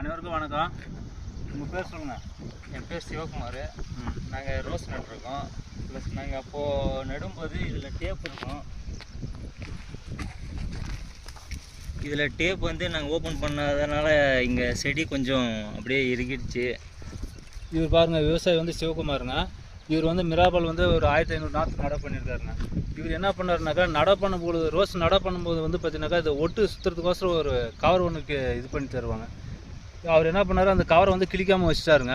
அனைவருக்கும் வணக்கம். உங்கள் பேர் சொல்லுங்கள். என் பேர் சிவகுமார். நாங்கள் ரோஸ் நட்டுருக்கோம். ப்ளஸ் நாங்கள் அப்போது நடும்போது இதில் டேப் இருக்கும். இதில் டேப் வந்து நாங்கள் ஓப்பன் பண்ணாதனால இங்கே செடி கொஞ்சம் அப்படியே இறுகிடுச்சு. இவர் பாருங்கள், விவசாயி வந்து சிவகுமாருங்க. இவர் வந்து மிராபால் வந்து ஒரு 1500 நாற்று நடை பண்ணியிருக்காருங்க. இவர் என்ன பண்ணாருனாக்கா, நடை பண்ணும்போது ரோஸ் நடை பண்ணும்போது வந்து பார்த்தீங்கன்னாக்கா இது ஒட்டு சுற்றுறதுக்கோசரம் ஒரு கவர் ஒன்றுக்கு இது பண்ணி தருவாங்க. அவர் என்ன பண்ணார், அந்த கவரை வந்து கிழிக்காமல் வச்சுட்டாருங்க.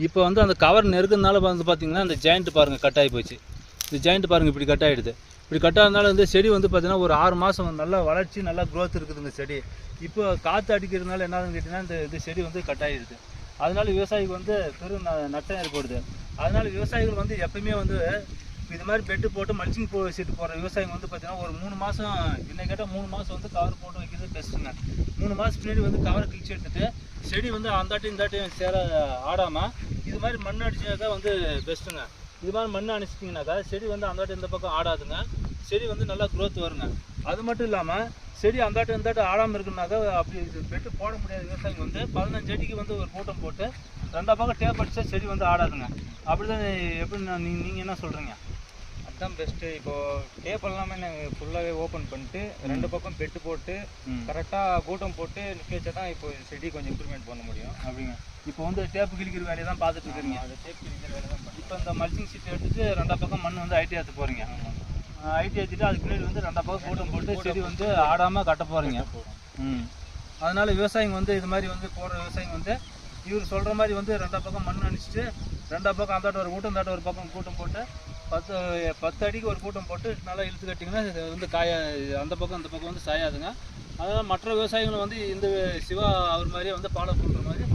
இப்போ வந்து அந்த கவர் நெருக்கிறதுனால வந்து பார்த்திங்கன்னா அந்த ஜாயிண்ட் பாருங்கள் கட் ஆகி போச்சு. இந்த ஜாயிண்ட் பாருங்கள் இப்படி கட் ஆகிடுது. இப்படி கட் ஆகிறதுனால வந்து செடி வந்து பார்த்திங்கன்னா ஒரு 6 மாதம் நல்லா வளர்ச்சி நல்லா க்ரோத் இருக்குதுங்க செடி. இப்போ காற்று அடிக்கிறதுனால என்னதுன்னு கேட்டிங்கன்னா இந்த செடி வந்து கட் ஆகிடுது. அதனால விவசாயிக்கு வந்து பெரும் நட்டம் ஏற்படுது. அதனால விவசாயிகள் வந்து எப்பயுமே வந்து இது மாதிரி பெட்டு போட்டு மல்ச்சிங் சீட்டு போடுற விவசாயிங்க வந்து பார்த்தீங்கன்னா ஒரு 3 மாதம், என்ன கேட்டால் 3 மாதம் வந்து கவர் போட்டு வைக்கிறது பெஸ்ட்டுங்க. 3 மாதம் பின்னாடி வந்து கவரை கிழிச்சு எடுத்துட்டு செடி வந்து அந்தாட்டையும் இந்தாட்டையும் சேர ஆடாமல் இது மாதிரி மண் அடிச்சாக்கா வந்து பெஸ்ட்டுங்க. இது மாதிரி மண் அடிச்சிட்டிங்கனாக்கா செடி வந்து அந்தாட்டம் இந்த பக்கம் ஆடாதுங்க. செடி வந்து நல்லா க்ரோத் வருங்க. அது மட்டும் இல்லாமல் செடி அந்தாட்டம் இந்தாட்டம் ஆடாமல் இருக்குனாக்கா அப்படி பெட்டு போட முடியாத விவசாயிங்க வந்து 15 அடிக்கு வந்து ஒரு கூட்டம் போட்டு 2 பக்கம் டேப் அடிச்சா செடி வந்து ஆடாதுங்க. அப்படி தான் எப்படி நீங்கள் என்ன சொல்கிறீங்க? அதுதான் பெஸ்ட்டு. இப்போது டேப் எல்லாமே நாங்கள் ஃபுல்லாகவே ஓப்பன் பண்ணிட்டு 2 பக்கம் பெட்டு போட்டு கரெக்டாக கூட்டம் போட்டு நிற்க வச்சா தான் இப்போ செடி கொஞ்சம் இம்ப்ரூவ்மெண்ட் பண்ண முடியும். அப்படிங்க. இப்போ வந்து டேப்பு கிழிக்கிற வேலையை தான் பார்த்துட்டு இருக்கிறீங்க. அது டேப் கிழிக்கிற வேலை தான். இப்போ இந்த மல்ச்சிங் சீட் எடுத்துட்டு 2 பக்கம் மண் வந்து ஐடி ஏற்ற போகிறீங்க. ஐடி ஏற்றிட்டு அதுக்கு பின்னாடி வந்து 2 பக்கம் கூட்டம் போட்டு செடி வந்து ஆடாமல் கட்ட போகிறீங்க. அதனால் விவசாயிங்க வந்து இது மாதிரி வந்து போடுற விவசாயிங்க வந்து இவர் சொல்கிற மாதிரி வந்து 2 பக்கம் மண் அணிச்சிட்டு 2 பக்கம் அந்தாட்ட ஒரு கூட்டம் தாட்ட ஒரு பக்கம் கூட்டம் போட்டு 10 அடிக்கு ஒரு கூட்டம் போட்டு நல்லா இழுத்து கட்டிங்கன்னா இது வந்து அந்த பக்கம் அந்த பக்கம் வந்து சாயாதுங்க. அதனால் மற்ற விவசாயிகளும் வந்து இந்த சிவா அவர் மாதிரியே வந்து ஃபாலோ பண்ணுற மாதிரி